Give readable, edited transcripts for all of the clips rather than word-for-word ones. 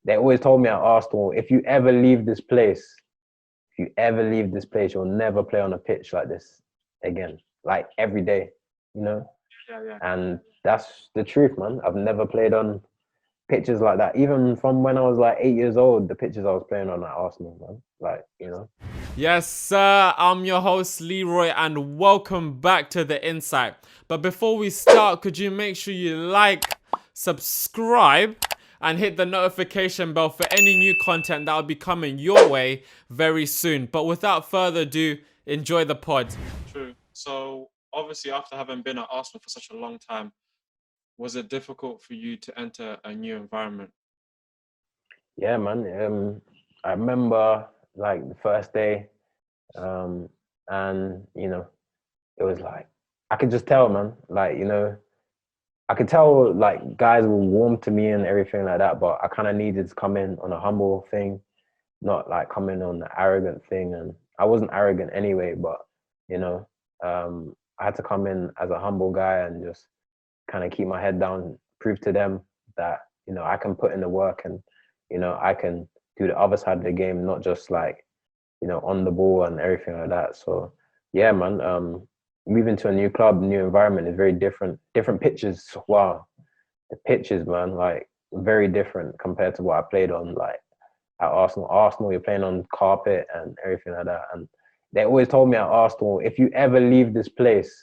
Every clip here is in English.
they always told me at Arsenal, if you ever leave this place, if you ever leave this place, you'll never play on a pitch like this again. Like every day, you know? Yeah, yeah. And that's the truth, man. I've never played on pitches like that. Even from when I was like 8 years old, the pitches I was playing on at Arsenal, man. Like, you know. Yes, sir. I'm your host, Leroy, and welcome back to The Insight. But before we start, could you make sure you like, subscribe, and hit the notification bell for any new content that will be coming your way very soon. But without further ado, enjoy the pod. True. So, obviously, after having been at Arsenal for such a long time, was it difficult for you to enter a new environment? Yeah, man. I remember like the first day, and it was like I could just tell, man. Like, I could tell like guys were warm to me and everything like that, but I kind of needed to come in on a humble thing, not like come in on the arrogant thing. And I wasn't arrogant anyway, but you know, I had to come in as a humble guy and just kind of keep my head down, prove to them that I can put in the work and I can do the other side of the game, not just like on the ball and everything like that. So yeah, man. Moving to a new club, new environment is very different. Different pitches. Wow, the pitches, man, like very different compared to what I played on, like at Arsenal. Arsenal, you're playing on carpet and everything like that. And they always told me at Arsenal, if you ever leave this place,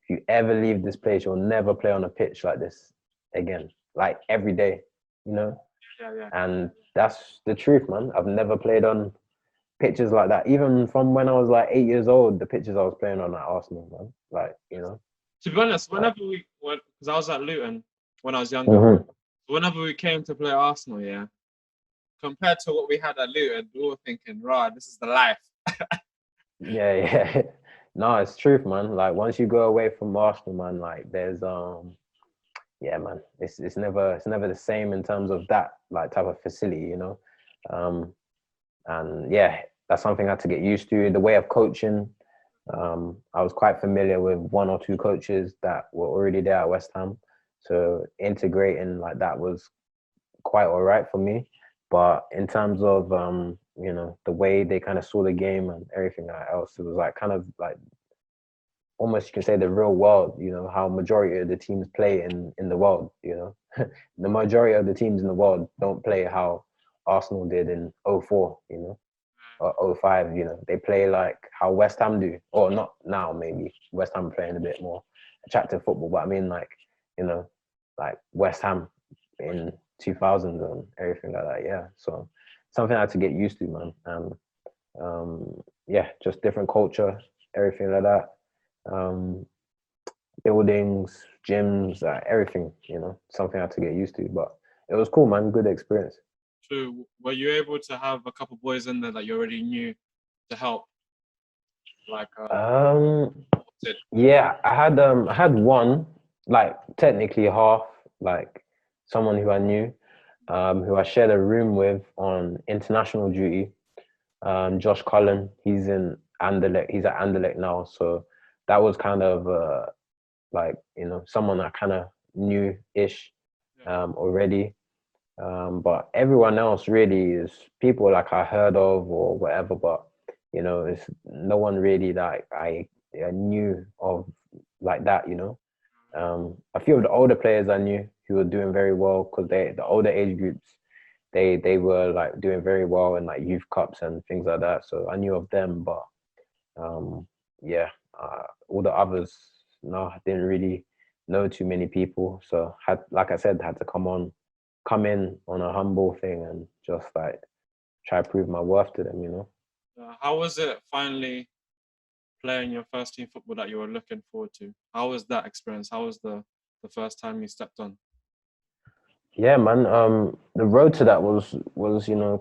you'll never play on a pitch like this again. Like every day, you know. Yeah, yeah. And that's the truth, man. I've never played on pitches like that. Even from when I was like 8 years old, the pitches I was playing on at Arsenal, man. Like, To be honest, because I was at Luton when I was younger, Mhm. whenever we came to play Arsenal, yeah, compared to what we had at Luton, we were thinking, right, this is the life. Yeah, yeah. No, it's truth, man. Like once you go away from Arsenal, man, like there's yeah, man, it's never the same in terms of that like type of facility. Um, and yeah, that's something I had to get used to. The way of coaching, I was quite familiar with one or two coaches that were already there at West Ham, so integrating like that was quite all right for me. But in terms of the way they kind of saw the game and everything else, it was like kind of like almost you can say the real world, how majority of the teams play in the world. The majority of the teams in the world don't play how Arsenal did in '04, or '05, they play like how West Ham do, or not now, maybe West Ham playing a bit more attractive football, but I mean like, you know, like West Ham in 2000s and everything like that. Yeah. So something I had to get used to, man. And yeah, just different culture, everything like that. Um, Buildings, gyms, everything, something I had to get used to. But it was cool, man. Good experience. True. Were you able to have a couple boys in there that you already knew to help? Like, Um, yeah, I had one, like technically half, like someone who I knew, who I shared a room with on international duty. Josh Cullen, he's in Anderlecht. He's at Anderlecht now, so that was kind of like someone I kind of knew-ish already. But everyone else really is people like I heard of or whatever. But it's no one really that I knew of like that. A few of the older players I knew who were doing very well because the older age groups they were like doing very well in like youth cups and things like that. So I knew of them, but um, yeah, all the others, no, I didn't really know too many people. So had, like I said, had to come in on a humble thing and just like try to prove my worth to them. how was it finally playing your first team football that you were looking forward to? How was that experience? How was the first time you stepped on? Yeah, man. The road to that was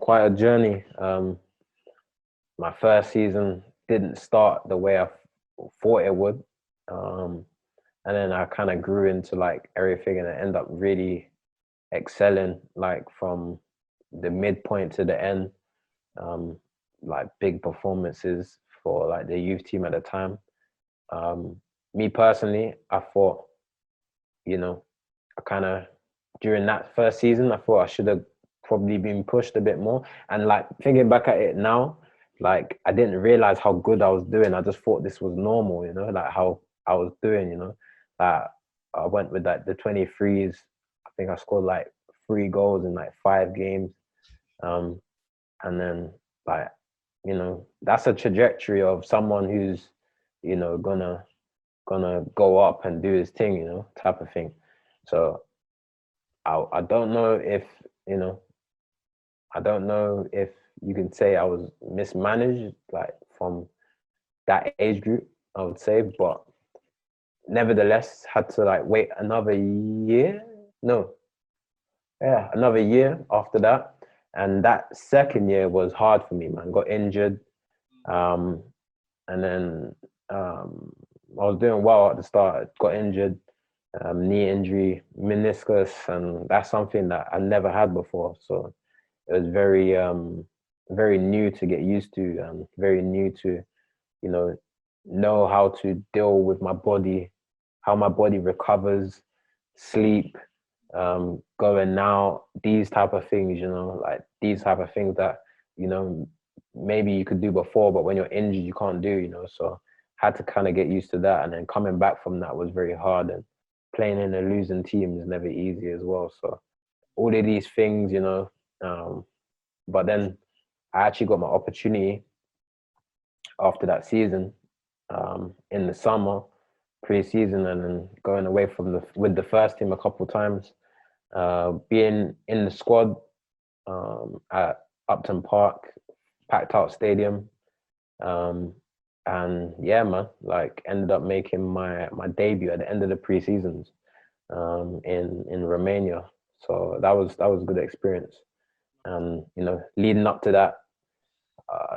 quite a journey. My first season didn't start the way I thought it would. Um, and then I kind of grew into like everything and I ended up really excelling like from the midpoint to the end. Um, like big performances for like the youth team at the time. Me personally, I thought, I kind of during that first season, I thought I should have probably been pushed a bit more. And like thinking back at it now, like I didn't realize how good I was doing. I just thought this was normal, like how I was doing. Like I went with like the 23s. I think I scored like 3 goals in like 5 games. Um, and then like, that's a trajectory of someone who's, gonna go up and do his thing, type of thing. So I don't know if, you know, I don't know if you can say I was mismanaged, like from that age group, I would say, but nevertheless had to like wait another year. No, yeah, another year after that. And that second year was hard for me, man. Got injured. Um, and then I was doing well at the start, got injured, knee injury, meniscus, and that's something that I never had before. So it was very new to get used to, and very new to, you know how to deal with my body, how my body recovers, sleep, going out, these type of things, like these type of things that, you know, maybe you could do before, but when you're injured, you can't do. So had to kind of get used to that. And then coming back from that was very hard. And playing in a losing team is never easy as well. So all of these things, but then I actually got my opportunity after that season, in the summer, pre-season, and then going away from with the first team a couple of times, being in the squad, at Upton Park, packed out stadium, and yeah, man, like ended up making my debut at the end of the pre-seasons, in Romania. So that was a good experience. And leading up to that,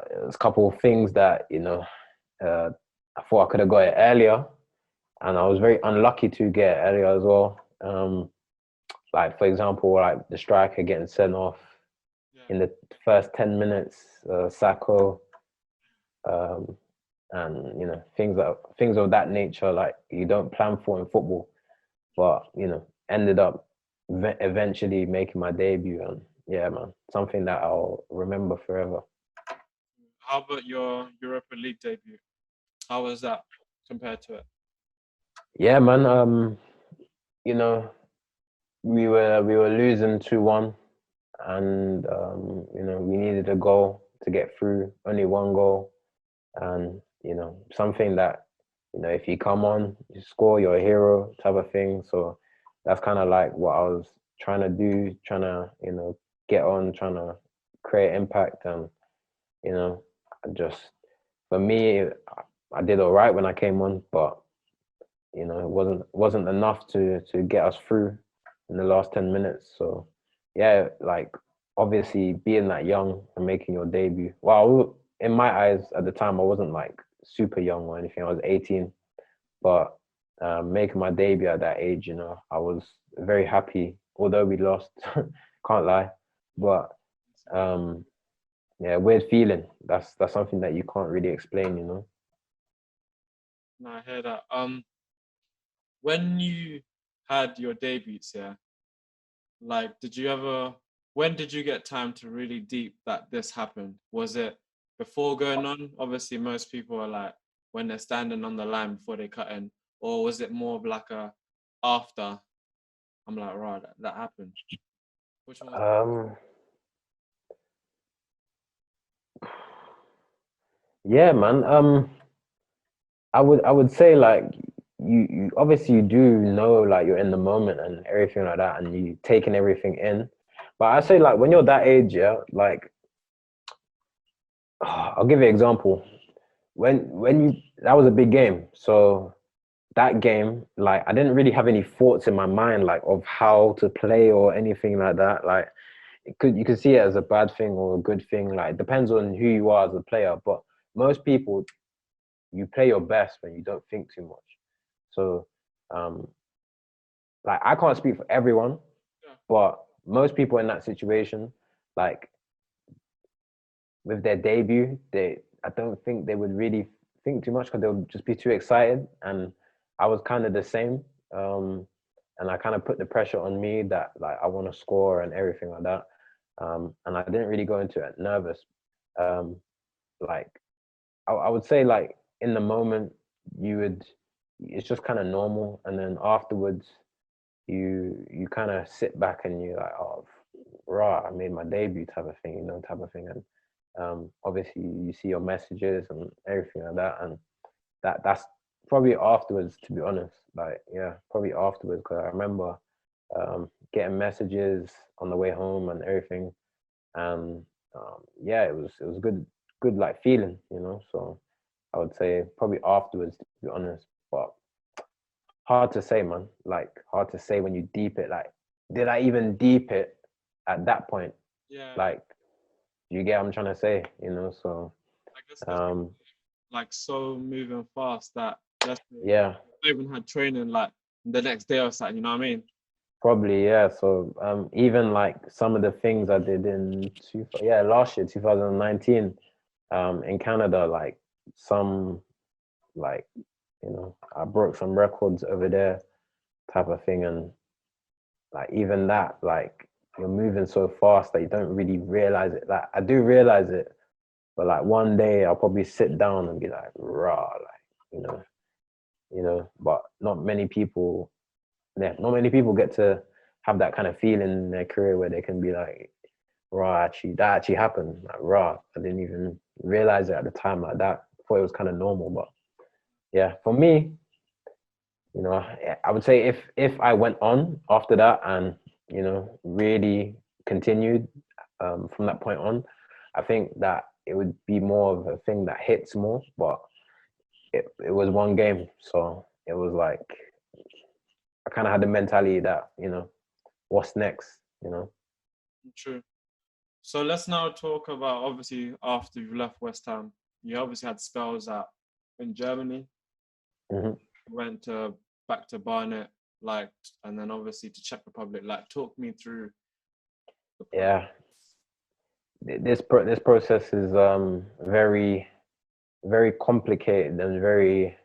there's a couple of things that I thought I could have got it earlier, and I was very unlucky to get it earlier as well. Like for example, like the striker getting sent off in the first 10 minutes, Sacco, um, and things of that nature. Like you don't plan for in football, but ended up eventually making my debut, and yeah, man, something that I'll remember forever. How about your Europa League debut? How was that compared to it? Yeah, man. You know, we were losing 2-1, and we needed a goal to get through. Only one goal, and something that if you come on, you score, you're a hero type of thing. So that's kind of like what I was trying to do, trying to get on, trying to create impact, and just for me, I did all right when I came on, but it wasn't enough to get us through in the last 10 minutes. So yeah, like obviously being that young and making your debut. Well, in my eyes at the time, I wasn't like super young or anything. I was 18, but making my debut at that age, I was very happy. Although we lost, can't lie, but um, yeah, weird feeling. That's something that you can't really explain. No, I hear that. When you had your debuts, yeah, like, did you ever? When did you get time to really deep that this happened? Was it before going on? Obviously, most people are like when they're standing on the line before they cut in, or was it more of like a after? I'm like, right, that happened. Which one was it? Um, yeah, man. I would say like you obviously you do know like you're in the moment and everything like that, and you taking everything in. But I say like when you're that age, yeah, like I'll give you an example. When you that was a big game, so that game, like I didn't really have any thoughts in my mind like of how to play or anything like that. Like you could see it as a bad thing or a good thing. Like it depends on who you are as a player. But most people, you play your best when you don't think too much. So um like I can't speak for everyone, Yeah. but most people in that situation, like with their debut, I don't think they would really think too much because they'll just be too excited. And I was kind of the same. And I kind of put the pressure on me that like I want to score and everything like that. And I didn't really go into it nervous. Um, like I would say, like in the moment, you would, it's just kind of normal, and then afterwards, you kind of sit back and you're like, oh, rah, I made my debut, type of thing, type of thing. And obviously, you see your messages and everything like that, and that's probably afterwards, to be honest. Like, yeah, probably afterwards, because I remember getting messages on the way home and everything, and yeah, it was good like feeling. So I would say probably afterwards, to be honest. But hard to say, man. Like, hard to say when you deep it. Like, did I even deep it at that point? Yeah, Like, you get what I'm trying to say? So I guess because um like so moving fast that let's say yeah, I even had training like the next day or something. You know what I mean? probably, yeah. So even like some of the things I did in last year, 2019, in Canada, like some, like, I broke some records over there, type of thing. And like even that, like, you're moving so fast that you don't really realize it. Like, I do realize it, but like one day I'll probably sit down and be like, raw, like, but not many people, yeah, not many people get to have that kind of feeling in their career where they can be like, raw, actually, that actually happened. Like, raw, I didn't even realize it at the time like that. I thought it was kind of normal. But yeah, for me, I would say if I went on after that and really continued from that point on, I think that it would be more of a thing that hits more. But it was one game, so it was like I kind of had the mentality that what's next. True. So let's now talk about obviously after you left West Ham, you obviously had spells out in Germany, Hmm. went to back to Barnet, like, and then obviously to Czech Republic. Like, talk me through the process. Yeah, this process is very, very complicated and very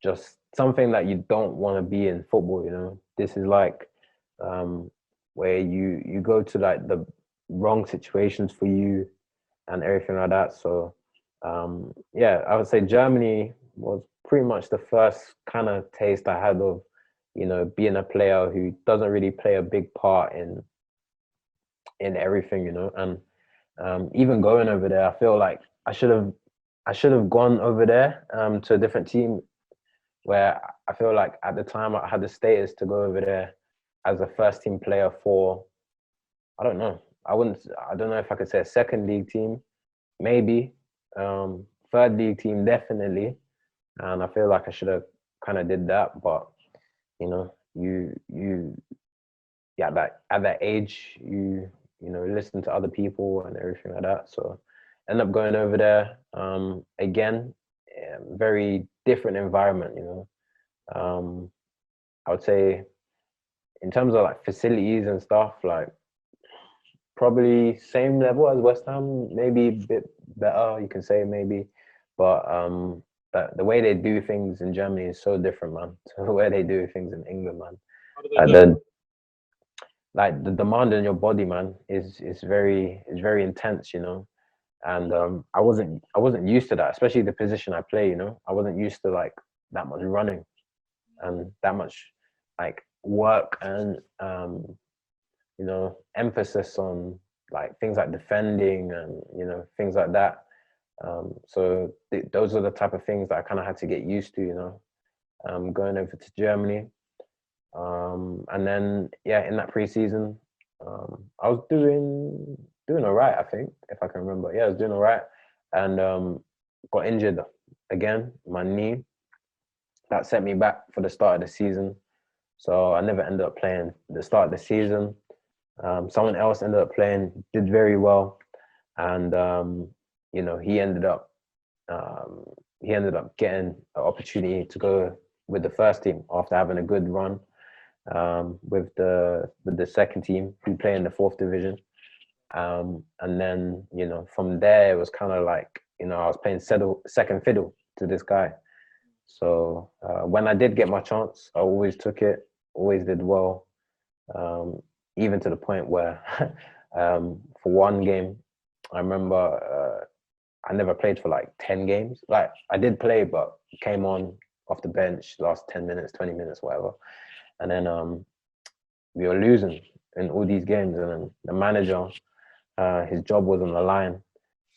just something that you don't want to be in football. This is like um where you go to like the wrong situations for you and everything like that. So yeah, I would say Germany was pretty much the first kind of taste I had of being a player who doesn't really play a big part in everything. And even going over there, I feel like I should have gone over there to a different team, where I feel like at the time I had the status to go over there as a first team player for, I don't know, I don't know if I could say a second league team, maybe, third league team, definitely. And I feel like I should have kind of did that. But you yeah, at that age, listen to other people and everything like that. So end up going over there, again, very different environment. um I would say in terms of like facilities and stuff, like probably same level as West Ham, maybe a bit better, you can say, maybe. But the way they do things in Germany is so different, man, to the way they do things in England, man. How do they Like do it? the demand on your body, man, is very intense. And I wasn't used to that, especially the position I play. I wasn't used to like that much running and that much like work and emphasis on like things like defending and things like that. So those are the type of things that I kind of had to get used to. Going over to Germany, and then yeah, in that preseason, I was doing all right. I think, if I can remember, yeah, I was doing all right, and got injured again, my knee. That set me back for the start of the season. So I never ended up playing the start of the season. Someone else ended up playing, did very well, and he ended up getting an opportunity to go with the first team after having a good run with the second team who play in the fourth division. And then from there it was kind of like I was playing second fiddle to this guy. So when I did get my chance, I always took it, always did well, even to the point where For one game, I remember I never played for like 10 games. Like I did play, but came on off the bench last 10 minutes, 20 minutes, whatever. And then we were losing in all these games, and then the manager, his job was on the line,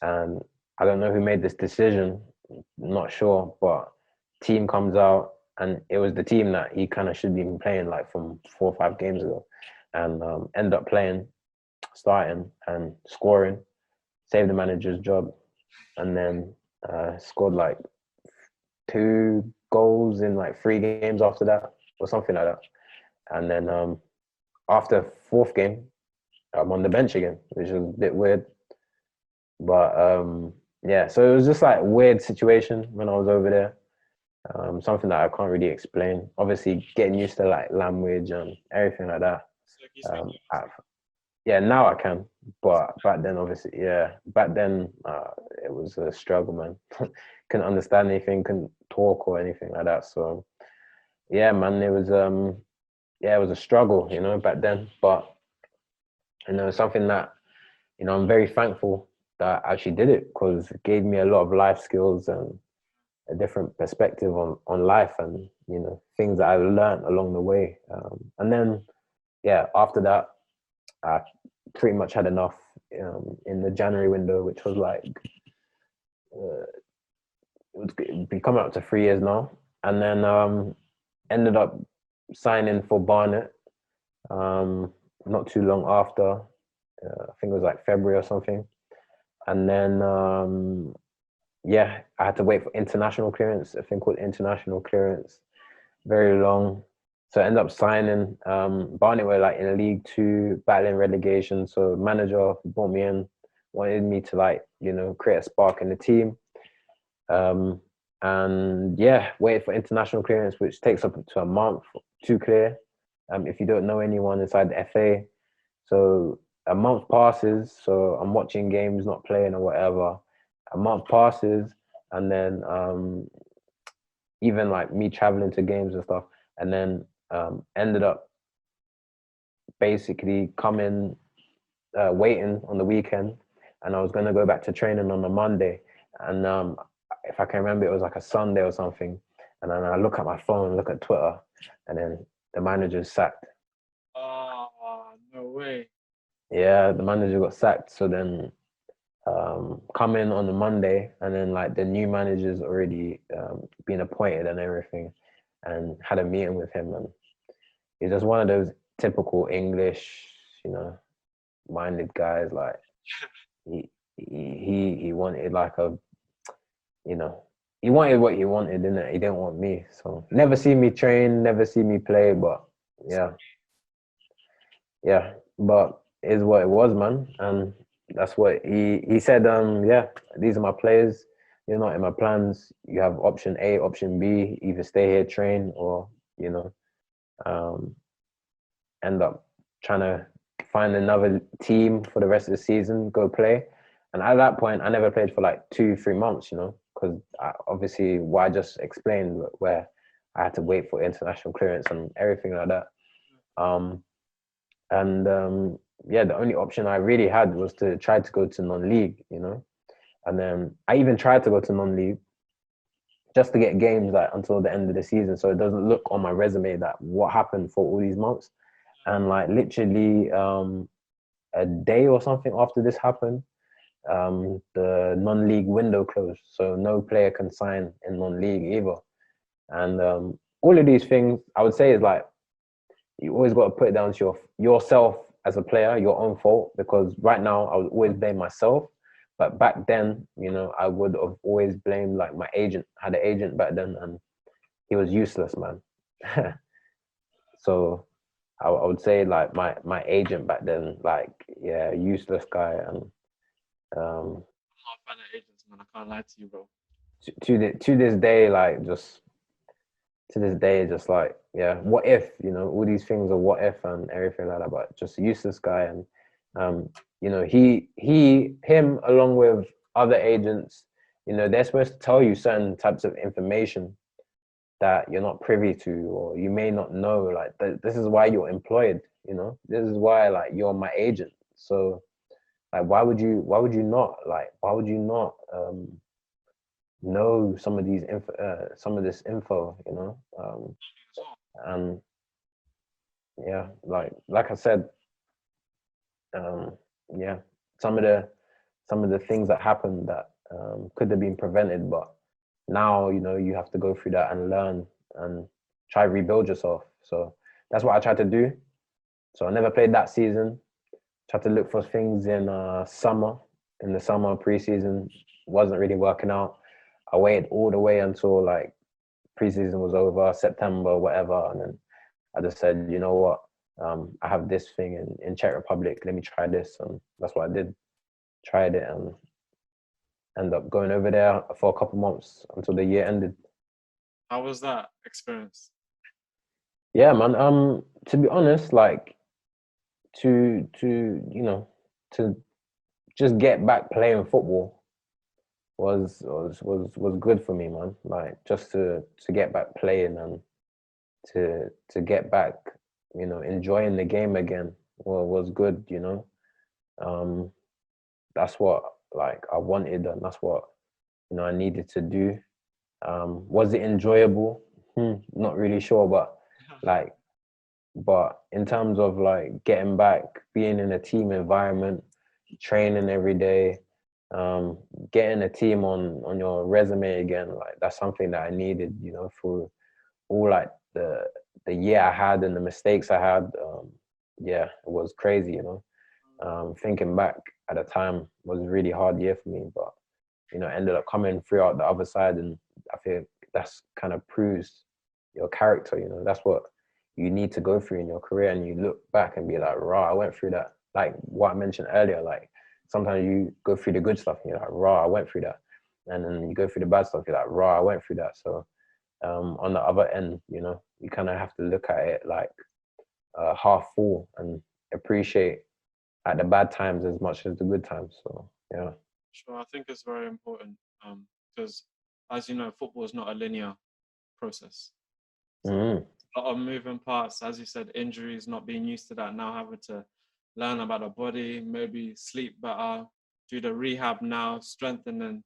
and I don't know who made this decision, not sure, but team comes out, and it was the team that he kind of should be playing like from 4 or 5 games ago, and end up playing, starting and scoring, saved the manager's job, and then scored like 2 goals in like 3 games after that, or something like that. And then after fourth game, I'm on the bench again, which was a bit weird. But yeah, so it was just like a weird situation when I was over there. Something that I can't really explain. Obviously, getting used to like language and everything like that. I, yeah, now I can, but back then, obviously, yeah, back then it was a struggle, man. Couldn't understand anything, couldn't talk or anything like that. So yeah, man, it was yeah, it was a struggle, back then. But something that I'm very thankful that I actually did it, because it gave me a lot of life skills and a different perspective on life, and things that I learned along the way. And then yeah, after that, I pretty much had enough in the January window, which was like it'd be coming up to 3 years now, and then ended up signing for Barnet not too long after. I think it was like February or something, and then yeah, I had to wait for international clearance, a thing called international clearance, very long. So I ended up signing. Barnet were like in League Two, battling relegation. So manager brought me in, wanted me to like, create a spark in the team. And yeah, waited for international clearance, which takes up to a month to clear. If you don't know anyone inside the FA. So a month passes, so I'm watching games, not playing or whatever. A month passes, and then even like me traveling to games and stuff, and then ended up basically coming, waiting on the weekend, and I was gonna go back to training on the Monday, and if I can remember, it was like a Sunday or something, and then I look at my phone, look at Twitter, and then the manager's sacked. Oh, no way. Yeah, the manager got sacked. So then come in on the Monday, and then like the new manager's already been appointed and everything, and had a meeting with him, and he's just one of those typical English, minded guys. Like he wanted like he wanted what he wanted, and he didn't want me. So never see me train, never see me play, but yeah, but is what it was, man. And that's what he said. Yeah, these are my players. You're not in my plans. You have option A, option B. Either stay here, train, or um, end up trying to find another team for the rest of the season, go play. And at that point, I never played for like 2-3 months, because obviously what I just explained, where I had to wait for international clearance and everything like that. And yeah, the only option I really had was to try to go to non-league, and then I even tried to go to non-league just to get games like until the end of the season, so it doesn't look on my resume that what happened for all these months. And like literally a day or something after this happened, the non-league window closed, so no player can sign in non-league either. And all of these things, I would say, is like you always got to put it down to yourself as a player, your own fault. Because right now, I would always blame myself, but back then, I would have always blamed like my agent. I had an agent back then, and he was useless, man. So I would say like my agent back then, like, yeah, useless guy. And I'm not a fan of agents, man. I can't lie to you, bro. to this day, like just to this day, just like, yeah, what if, all these things are what if and everything like that, but just a useless guy. And him along with other agents, they're supposed to tell you certain types of information that you're not privy to, or you may not know. Like this is why you're employed, this is why like you're my agent. So Like, why would you not know some of this info, you know? And yeah, like I said, um, yeah, some of the things that happened that could have been prevented, but now, you know, you have to go through that and learn and try to rebuild yourself. So that's what I tried to do. So I never played that season. Tried to look for things in summer. In the summer preseason, wasn't really working out. I waited all the way until like preseason was over, September, whatever, and then I just said, you know what, I have this thing in Czech Republic. Let me try this, and that's what I did. Tried it and ended up going over there for a couple months until the year ended. How was that experience? Yeah, man. To be honest, like to you know to just get back playing football was good for me, man. Like just to get back playing and to get back, you know, enjoying the game again was good, you know. Um, that's what like I wanted, and that's what, you know, I needed to do. Was it enjoyable? Not really sure, but like, but in terms of like getting back, being in a team environment, training every day, um, getting a team on your resume again, like that's something that I needed, you know, through all like the year I had and the mistakes I had. Yeah, it was crazy, you know. Thinking back at the time was a really hard year for me, but you know, ended up coming through out the other side, and I feel that's kind of proves your character. You know, that's what you need to go through in your career, and you look back and be like, "Raw, I went through that." Like what I mentioned earlier, like sometimes you go through the good stuff, and you're like, "Raw, I went through that," and then you go through the bad stuff, you're like, "Raw, I went through that." So on the other end, you know, you kind of have to look at it like half full and appreciate at the bad times as much as the good times. So yeah. Sure, I think it's very important because, as you know, football is not a linear process. So Mm-hmm. a lot of moving parts, as you said, injuries, not being used to that, now having to learn about the body, maybe sleep better, do the rehab now, strengthening,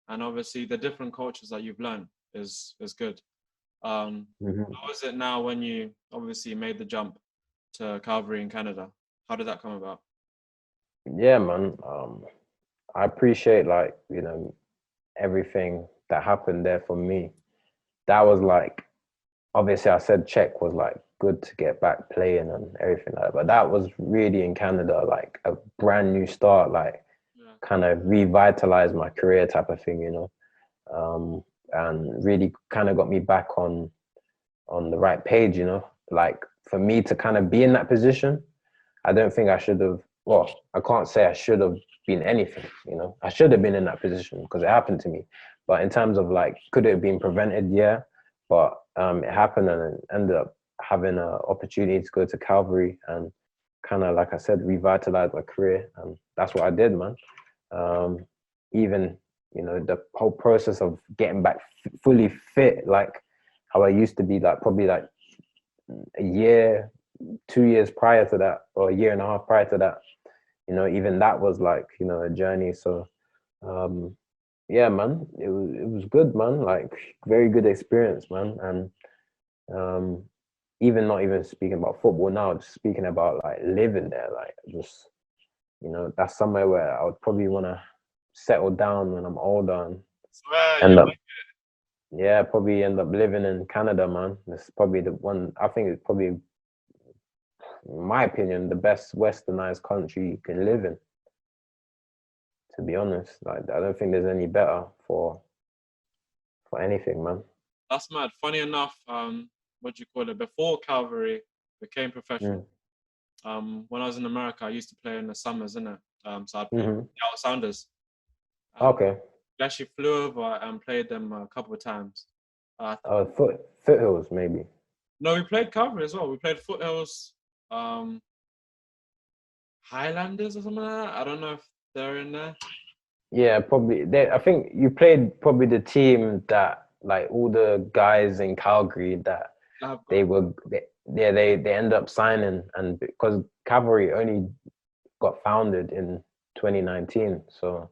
and obviously the different cultures that you've learned is good. Mm-hmm. How is it now when you obviously made the jump to Calvary in Canada? How did that come about? Yeah, man. I appreciate like, you know, everything that happened there for me. That was like, obviously I said Czech was like good to get back playing and everything like that, but that was really in Canada, like a brand new start, like Yeah, kind of revitalized my career type of thing, you know. And really kind of got me back on the right page, you know. Like for me to kind of be in that position, I don't think I should have. Well, I can't say I should have been anything. You know, I should have been in that position because it happened to me. But in terms of like, could it have been prevented? Yeah, but it happened and it ended up having an opportunity to go to Calvary and kind of, like I said, revitalize my career, and that's what I did, man. Um, even you know the whole process of getting back fully fit, like how I used to be, like probably like a year, 2 years prior to that, or a year and a half prior to that. You know, even that was like, you know, a journey. So um yeah, man, it was good, man. Like very good experience, man. And um even not even speaking about football now, just speaking about like living there, like just, you know, that's somewhere where I would probably want to settle down when I'm older and swear you end up, like yeah, probably end up living in Canada, man. It's probably the one, I think it's probably, in my opinion, the best westernized country you can live in, to be honest. Like I don't think there's any better for anything, man. that's mad. Funny enough, what do you call it? Before Calvary became professional, Mm. when I was in America, I used to play in the summers, innit? So I played Hmm. the Sounders, and Okay. we actually flew over and played them a couple of times. Foothills, maybe. No, we played Calvary as well. We played Foothills, um, Highlanders or something like that. I don't know if they're in there. Yeah, probably. I think you played probably the team that like all the guys in Calgary that I've got they were. They ended up signing, and because Cavalry only got founded in 2019. So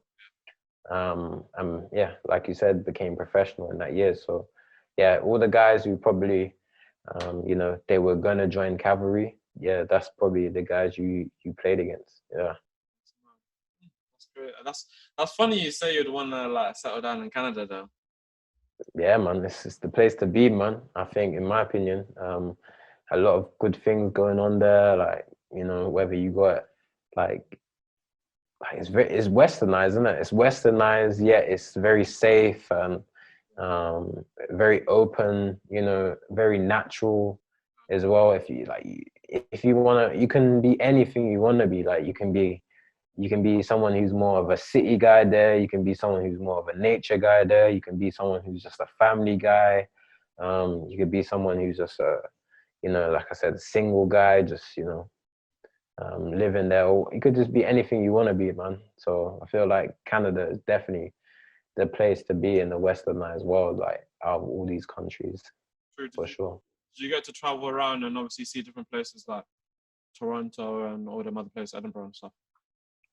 yeah, like you said, became professional in that year. So yeah, all the guys who probably you know, they were gonna join cavalry. Yeah, that's probably the guys you played against. Yeah. That's great. That's funny you say you'd want to like settle down in Canada though. Yeah, man, it's the place to be, man. I think, in my opinion, a lot of good things going on there. Like, you know, whether you got like it's westernized, isn't it? It's westernized, yet it's very safe and very open. You know, very natural as well. If you like, if you wanna, you can be anything you wanna be. Like, you can be someone who's more of a city guy there. You can be someone who's more of a nature guy there. You can be someone who's just a family guy. You could be someone who's just a, you know, like I said, a single guy, just, you know, living there. Or it could just be anything you want to be, man. So I feel like Canada is definitely the place to be in the westernized world, like out of all these countries, True. for sure. Did you get to travel around and obviously see different places like Toronto and all them other places, Edinburgh and stuff?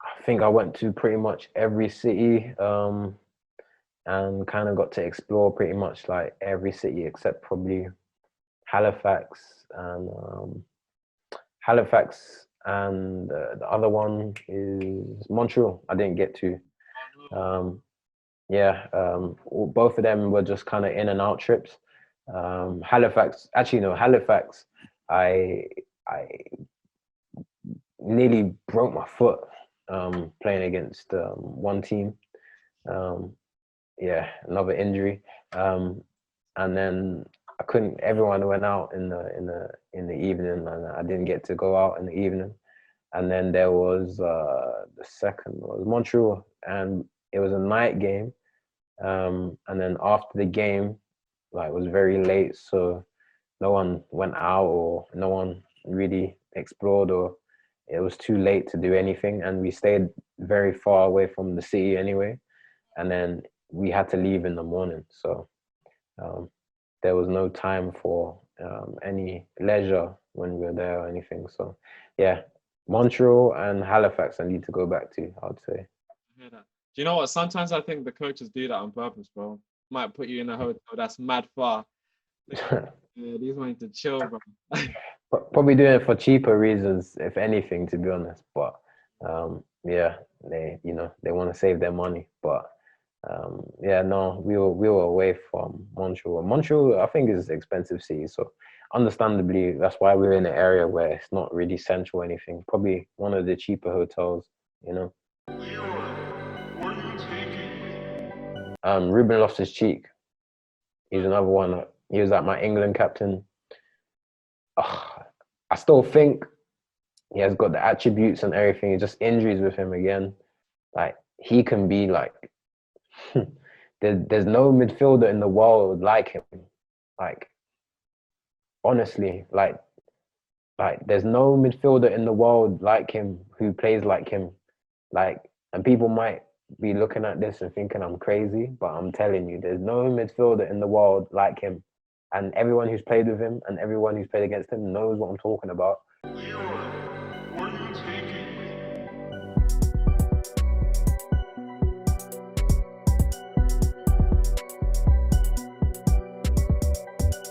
I think I went to pretty much every city, and kind of got to explore pretty much like every city except probably Halifax and the other one is Montreal. I didn't get to. Yeah, both of them were just kind of in and out trips. Halifax, actually no, Halifax. I I nearly broke my foot playing against one team. Um, yeah, another injury. And then I couldn't. Everyone went out in the evening, and I didn't get to go out in the evening. And then there was the second was Montreal, and it was a night game. And then after the game, like, it was very late, so no one went out or no one really explored, or it was too late to do anything, and we stayed very far away from the city anyway. And then we had to leave in the morning, so um, there was no time for any leisure when we were there or anything. So yeah, Montreal and Halifax I need to go back to, I'd say. I hear that. Do you know what? Sometimes I think the coaches do that on purpose, bro. Might put you in a hotel that's mad far. Yeah, these want you to chill, bro. Probably doing it for cheaper reasons, if anything, to be honest. But yeah, they, you know, they want to save their money. But yeah, no, we were away from Montreal. Montreal, I think, is an expensive city, so understandably, that's why we're in an area where it's not really central or anything. Probably one of the cheaper hotels, you know. Ruben Loftus-Cheek, he's another one. He was like my England captain. Ugh, I still think he has got the attributes and everything. It's just injuries with him again. Like, he can be like, there's no midfielder in the world like him. Like, honestly, like there's no midfielder in the world like him who plays like him. Like, and people might be looking at this and thinking I'm crazy, but I'm telling you, there's no midfielder in the world like him. And everyone who's played with him and everyone who's played against him knows what I'm talking about.